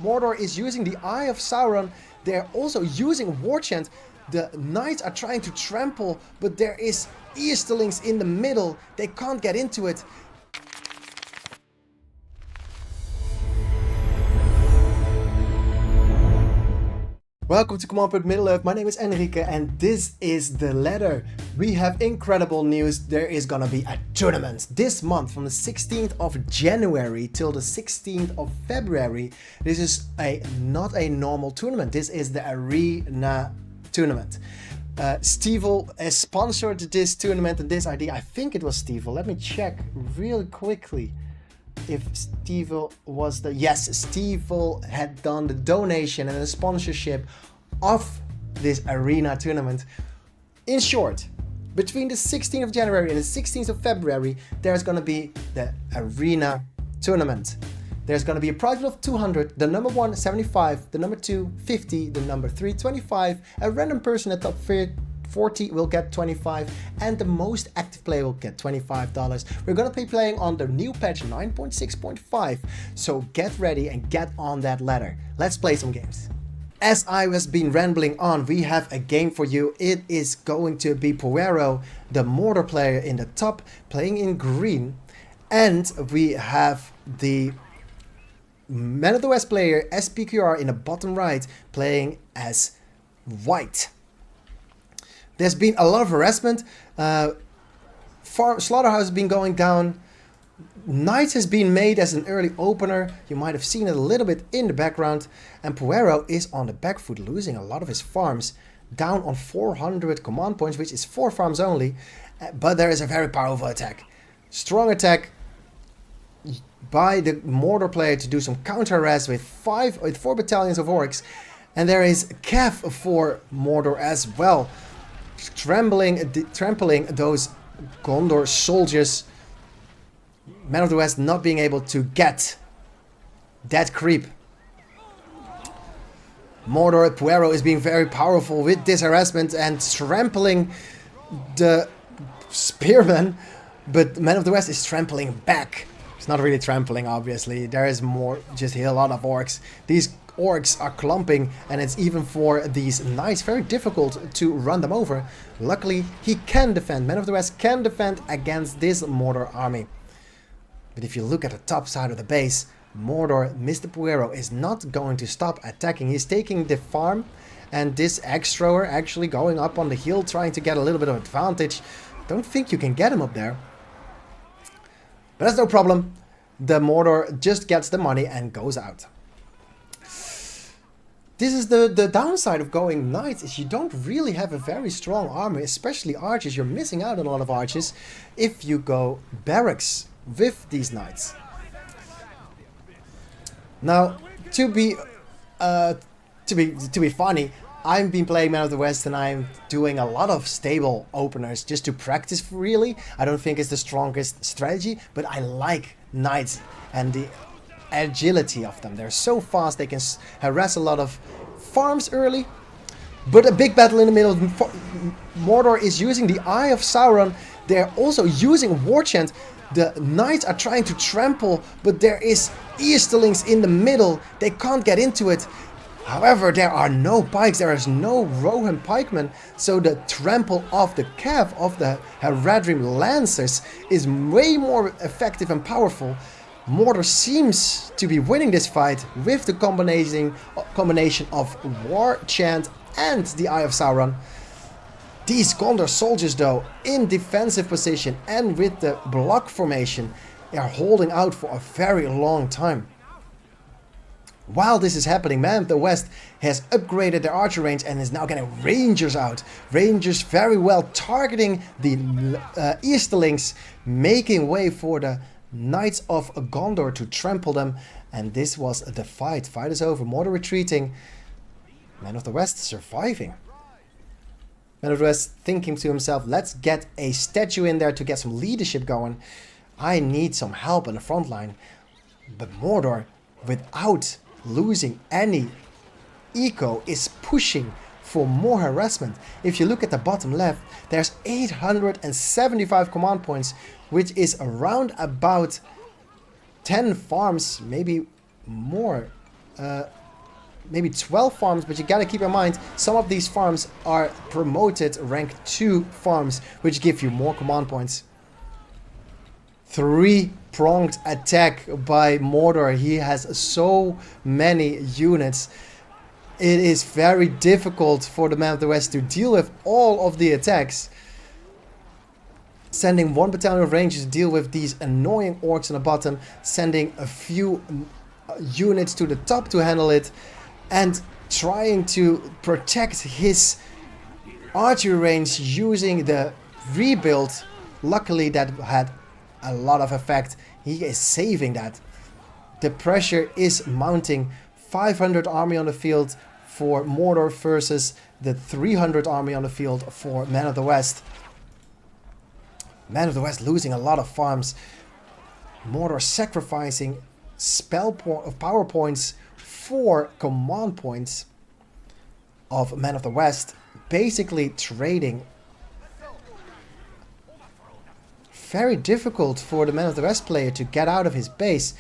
Mordor is using the Eye of Sauron. They're also using War Chant. The knights are trying to trample, but there is Easterlings in the middle. They can't get into it. Welcome to Command Point Middle-earth. My name is Enrique and this is the ladder. We have incredible news. There is gonna be a tournament this month from the 16th of January till the 16th of February. This is not a normal tournament. This is the Arena tournament. Stevil has sponsored this tournament and this idea. I think it was Stevil. Let me check really quickly if Stevil was the... Yes, Stevil had done the donation and the sponsorship of this Arena tournament. In short, between the 16th of January and the 16th of February, there's going to be the Arena tournament. There's going to be a prize pool of 200, the number 1 75, the number 2 50, the number 3 25, a random person at top 40 will get 25, and the most active player will get $25. We're going to be playing on the new patch 9.6.5, so get ready and get on that ladder. Let's play some games. As I was been rambling on, we have a game for you. It is going to be Poero, the Mordor player, in the top, playing in green, and we have the MotW player SPQR in the bottom right, playing as white. There's been a lot of harassment. Slaughterhouse has been going down. Knights has been made as an early opener. You might have seen it a little bit in the background. And Poero is on the back foot, losing a lot of his farms. Down on 400 command points, which is 4 farms only. But there is a very powerful attack. Strong attack by the Mordor player to do some counter harass with 4 battalions of orcs. And there is Cav for Mordor as well, trampling those Gondor soldiers. MotW not being able to get that creep. Mordor Poero is being very powerful with this harassment and trampling the spearmen, but MotW is trampling back. It's not really trampling, obviously. There is more, just a lot of orcs. These orcs are clumping, and it's even for these knights very difficult to run them over. Luckily, he can defend. MotW can defend against this Mordor army. But if you look at the top side of the base, Mordor, Mr. Poero, is not going to stop attacking. He's taking the farm, and this axe-thrower actually going up on the hill, trying to get a little bit of advantage. Don't think you can get him up there. But that's no problem. The Mordor just gets the money and goes out. This is the downside of going knights, is you don't really have a very strong army, especially archers. You're missing out on a lot of archers if you go barracks with these knights. Now, to be funny, I've been playing MotW and I'm doing a lot of stable openers just to practice really. I don't think it's the strongest strategy, but I like knights and the agility of them. They're so fast, they can harass a lot of farms early. But a big battle in the middle. Mordor is using the Eye of Sauron. They're also using War Chant. The knights are trying to trample, but there is Easterlings in the middle. They can't get into it. However, there are no pikes, there is no Rohan pikemen, so the trample of the Cav of the Haradrim Lancers is way more effective and powerful. Mordor seems to be winning this fight with the combination of War Chant and the Eye of Sauron. These Gondor soldiers, though, in defensive position and with the block formation, are holding out for a very long time. While this is happening, MotW has upgraded their archer range and is now getting Rangers out. Rangers very well targeting the Easterlings, making way for the Knights of Gondor to trample them. And this was the fight. Fight is over. Mordor retreating. MotW surviving. MotW thinking to himself, let's get a statue in there to get some leadership going. I need some help on the front line. But Mordor, without losing any eco, is pushing for more harassment. If you look at the bottom left, there's 875 command points, which is around about 10 farms, maybe more. maybe 12 farms, but you gotta keep in mind, some of these farms are promoted rank 2 farms, which give you more command points. 3-pronged attack by Mordor. He has so many units. It is very difficult for the Man of the West to deal with all of the attacks. Sending 1 battalion of rangers to deal with these annoying orcs on the bottom, sending a few units to the top to handle it, and trying to protect his archery range using the rebuild. Luckily that had a lot of effect. He is saving that. The pressure is mounting. 500 army on the field for Mordor versus the 300 army on the field for Man of the West. Man of the West losing a lot of farms. Mordor sacrificing power points for command points of Man of the West. Basically trading. Very difficult for the Man of the West player to get out of his base.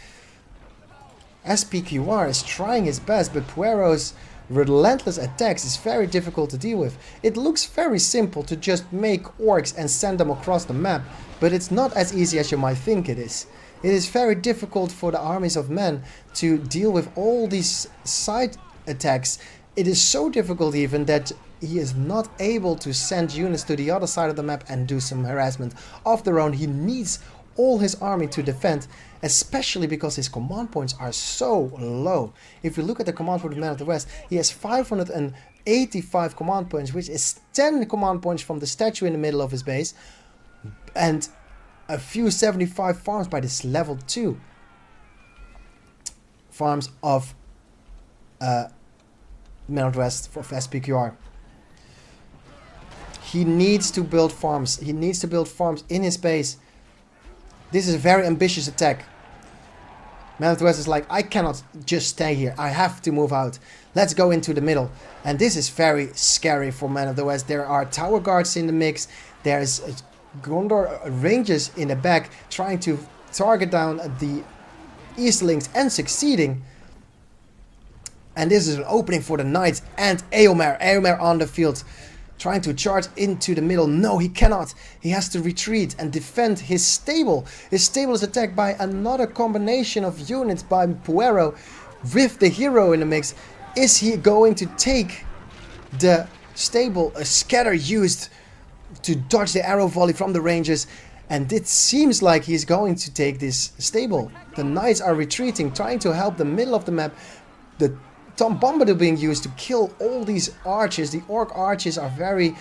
SPQR is trying his best, but Poero's relentless attacks is very difficult to deal with. It looks very simple to just make orcs and send them across the map, but it's not as easy as you might think it is. It is very difficult for the armies of men to deal with all these side attacks. It is so difficult even that he is not able to send units to the other side of the map and do some harassment of their own. He needs all his army to defend, especially because his command points are so low. If you look at the command for the Man of the West, he has 585 command points, which is 10 command points from the statue in the middle of his base, and a few 75 farms by this level 2 farms of Man of the West for SPQR. He needs to build farms. He needs to build farms in his base. This is a very ambitious attack. Man of the West is like, I cannot just stay here. I have to move out. Let's go into the middle. And this is very scary for Man of the West. There are tower guards in the mix. There's Gondor rangers in the back trying to target down the Easterlings and succeeding. And this is an opening for the Knights and Eomer. Eomer on the field. Trying to charge into the middle. No, he cannot. He has to retreat and defend his stable. His stable is attacked by another combination of units by Poero with the hero in the mix. Is he going to take the stable? A scatter used to dodge the arrow volley from the rangers. And it seems like he's going to take this stable. The knights are retreating, trying to help the middle of the map. The Tom Bombadil being used to kill all these archers. The orc archers are very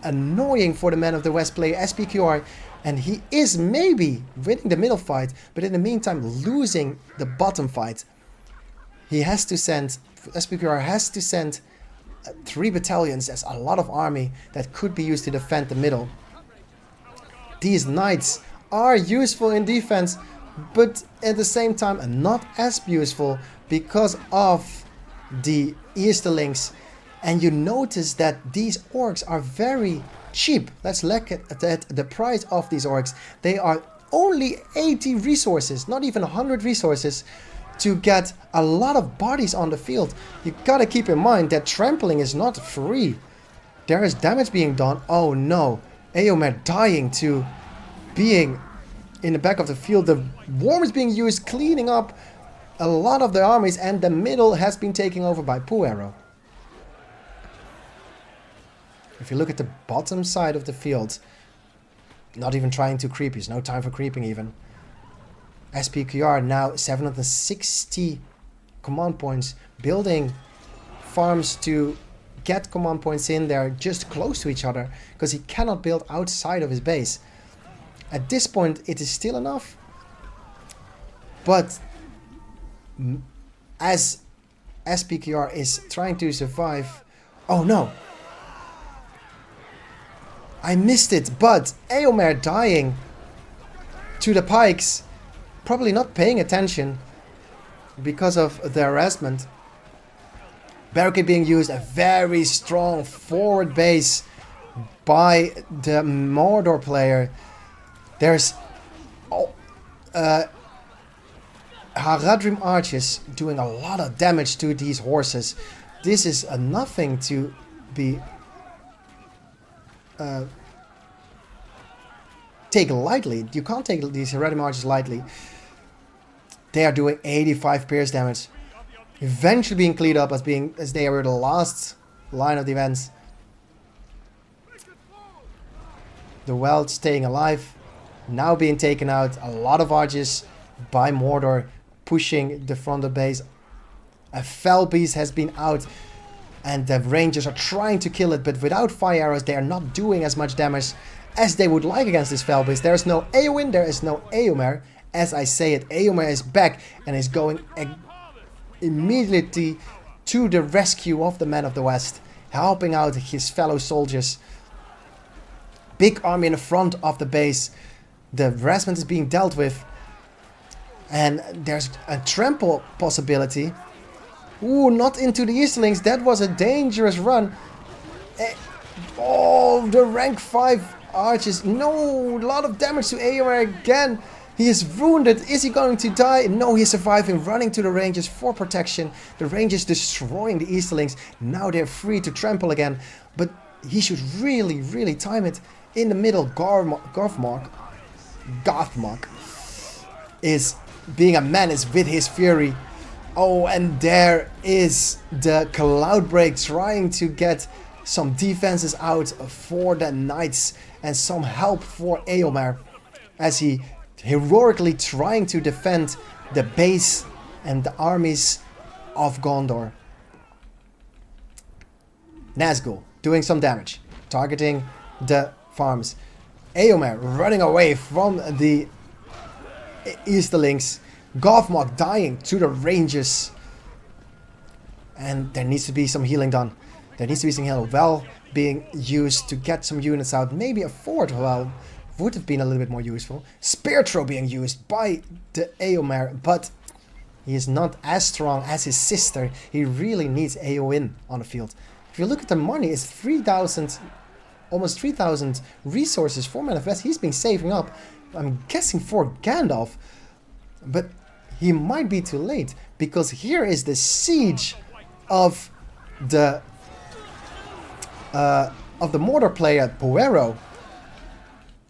annoying for the Man of the West player SPQR, and he is maybe winning the middle fight, but in the meantime losing the bottom fight. He has to send, SPQR has to send 3 battalions. That's a lot of army that could be used to defend the middle. These knights are useful in defense, but at the same time not as useful because of the Easterlings. And you notice that these orcs are very cheap. Let's look at the price of these orcs. They are only 80 resources, not even 100 resources, to get a lot of bodies on the field. You gotta keep in mind that trampling is not free. There is damage being done. Oh no, Eomer dying to being in the back of the field. The worm is being used, cleaning up a lot of the armies, and the middle has been taken over by Poero. If you look at the bottom side of the field, not even trying to creep, there's no time for creeping even. SPQR now 760 command points, building farms to get command points in there just close to each other, because he cannot build outside of his base. At this point it is still enough, but as SPQR is trying to survive... Oh no! I missed it, but Eomer dying to the pikes. Probably not paying attention because of the harassment. Barricade being used, a very strong forward base by the Mordor player. There's... Haradrim archers doing a lot of damage to these horses. This is nothing to be taken lightly. You can't take these Haradrim archers lightly. They are doing 85 pierce damage. Eventually being cleaned up as they were the last line of defense. The Weld staying alive. Now being taken out. A lot of archers by Mordor pushing the front of base. A Fell Beast has been out. And the Rangers are trying to kill it. But without fire arrows they are not doing as much damage as they would like against this Fell Beast. There is no Eowyn. There is no Eomer. As I say it, Eomer is back and is going immediately to the rescue of the Men of the West, helping out his fellow soldiers. Big army in the front of the base. The harassment is being dealt with. And there's a trample possibility. Ooh, not into the Easterlings. That was a dangerous run. Oh, the rank 5 archers. No, a lot of damage to Eomer again. He is wounded. Is he going to die? No, he's surviving, running to the Rangers for protection. The Rangers destroying the Easterlings. Now they're free to trample again. But he should really, really time it. In the middle, Gothmog is being a menace with his fury. Oh, and there is the Cloudbreak trying to get some defenses out for the Knights. And some help for Eomer as he heroically trying to defend the base and the armies of Gondor. Nazgul doing some damage, targeting the farms. Eomer running away from the Easterlings. Gothmog dying to the Rangers. And there needs to be some healing done. There needs to be some healing well being used to get some units out. Maybe a fort well would have been a little bit more useful. Spear throw being used by the Eomer, but he is not as strong as his sister. He really needs Eowyn on the field. If you look at the money, it's 3,000, almost 3,000 resources for Men of West. He's been saving up, I'm guessing, for Gandalf, but he might be too late because here is the siege of the Mordor player Poero.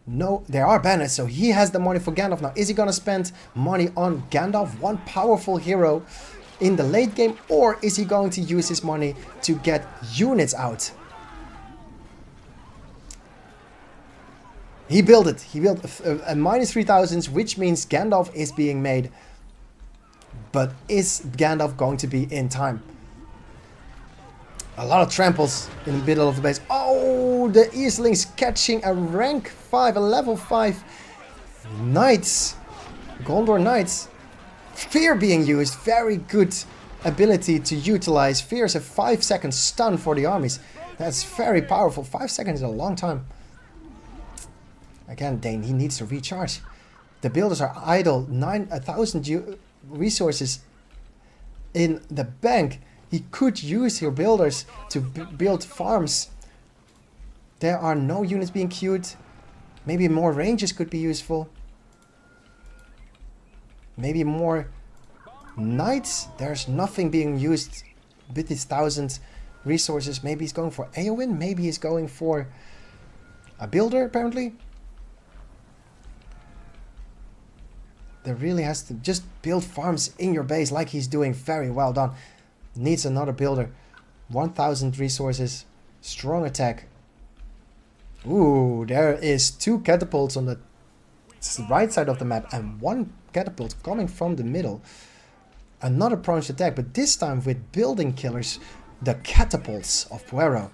No, there are banners, so he has the money for Gandalf now. Is he gonna spend money on Gandalf, one powerful hero in the late game, or is he going to use his money to get units out? He built it. He built a minus 3,000, which means Gandalf is being made. But is Gandalf going to be in time? A lot of tramples in the middle of the base. Oh, the Eastlings catching a rank 5, a level 5 Knights. Gondor Knights. Fear being used. Very good ability to utilize. Fear is a 5-second stun for the armies. That's very powerful. 5 seconds is a long time. Again, Dane, he needs to recharge. The builders are idle. 1,000 resources in the bank. He could use your builders to build farms. There are no units being queued. Maybe more rangers could be useful. Maybe more knights. There's nothing being used with his 1,000 resources. Maybe he's going for Eowyn. Maybe he's going for a builder, apparently. There really has to just build farms in your base like he's doing. Very well done. Needs another builder. 1,000 resources. Strong attack. Ooh, there is 2 catapults on the right side of the map and 1 catapult coming from the middle. Another pronged attack, but this time with building killers. The catapults of Poero.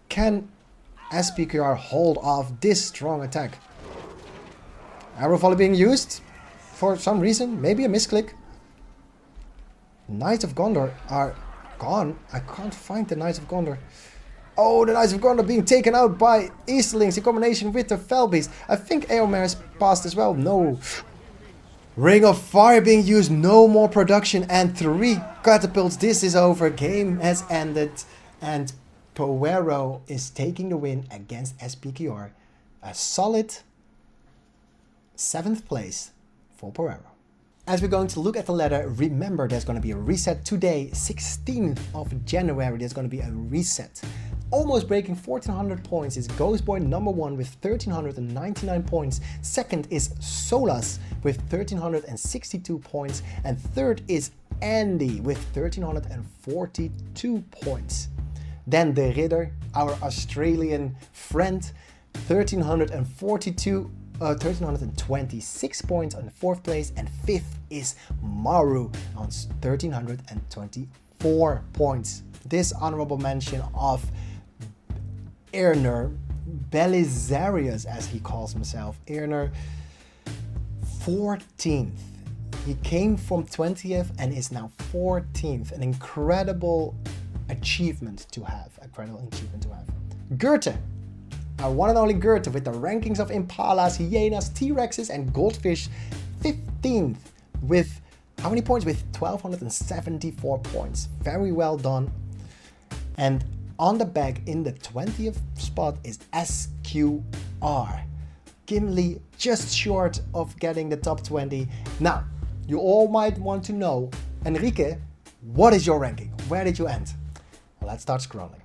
Can SPQR hold off this strong attack? Arrow volley being used for some reason. Maybe a misclick. Knights of Gondor are gone. I can't find the Knights of Gondor. Oh, the Knights of Gondor being taken out by Easterlings in combination with the Fell Beast. I think Eomer has passed as well. No. Ring of Fire being used. No more production and 3 catapults. This is over. Game has ended. And Poero is taking the win against SPQR. A solid 7th place for Poero. As we're going to look at the ladder, remember there's going to be a reset today, 16th of January, there's going to be a reset. Almost breaking 1400 points is Ghostboy number 1 with 1399 points. Second is Solas with 1362 points. And third is Andy with 1342 points. Then the Ridder, our Australian friend, 1326 points on 4th place, and 5th is Maru on 1324 points. This honorable mention of Erner Belisarius, as he calls himself, Erner 14th. He came from 20th and is now 14th. An incredible achievement to have. Goethe, our one and only Goethe, with the rankings of Impalas, Hyenas, T-Rexes and Goldfish, 15th with how many points? With 1274 points. Very well done. And on the back in the 20th spot is SPQR. Gimli just short of getting the top 20. Now, you all might want to know, Enrique, what is your ranking? Where did you end? Well, let's start scrolling.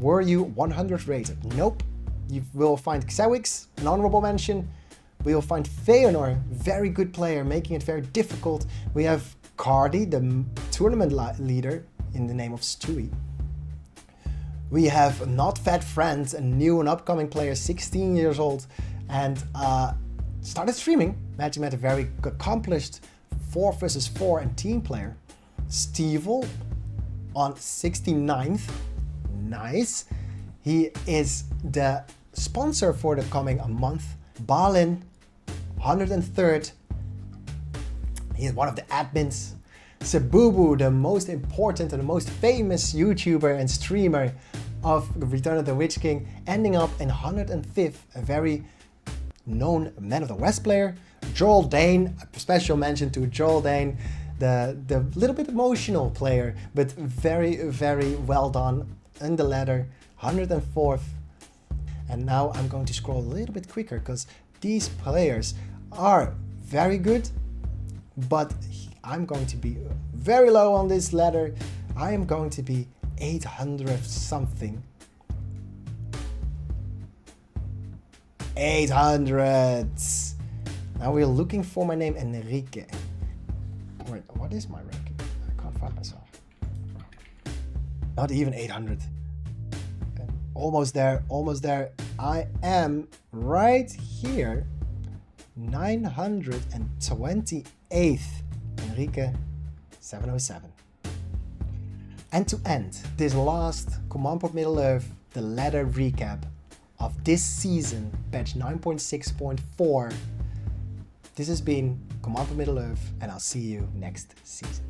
Were you 100 rated? Nope. You will find Xewix, an honorable mention. We will find Feanor, very good player, making it very difficult. We have Cardi, the tournament leader, in the name of Stewie. We have Not Fat Friends, a new and upcoming player, 16 years old, and started streaming. Matching met a very accomplished 4 versus 4 and team player. Stevil on 69th. Nice. He is the sponsor for the coming month. Balin, 103rd. He is one of the admins. Sebubu, the most important and the most famous YouTuber and streamer of Return of the Witch King, ending up in 105th, a very known Man of the West player. Joel Dane, a special mention to Joel Dane, the little bit emotional player, but very, very well done in the ladder, 104th. And now I'm going to scroll a little bit quicker because these players are very good, but I'm going to be very low on this ladder. I am going to be 800 something. 800. Now we're looking for my name, Enrique. Wait, what is my ranking? I can't find myself. Not even 800. Okay. Almost there, almost there. I am right here. 928th. Enrique 707. And to end this last Command Point Middle-earth, the ladder recap of this season, patch 9.6.4. This has been Command Point Middle-earth, and I'll see you next season.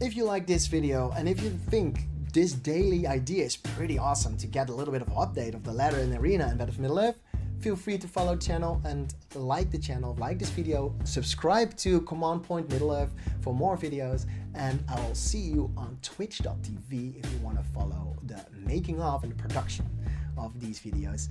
If you like this video and if you think this daily idea is pretty awesome to get a little bit of update of the ladder in Arena and Battle of Middle-earth, feel free to follow the channel and like the channel, like this video, subscribe to Command Point Middle-earth for more videos, and I will see you on twitch.tv if you want to follow the making of and the production of these videos.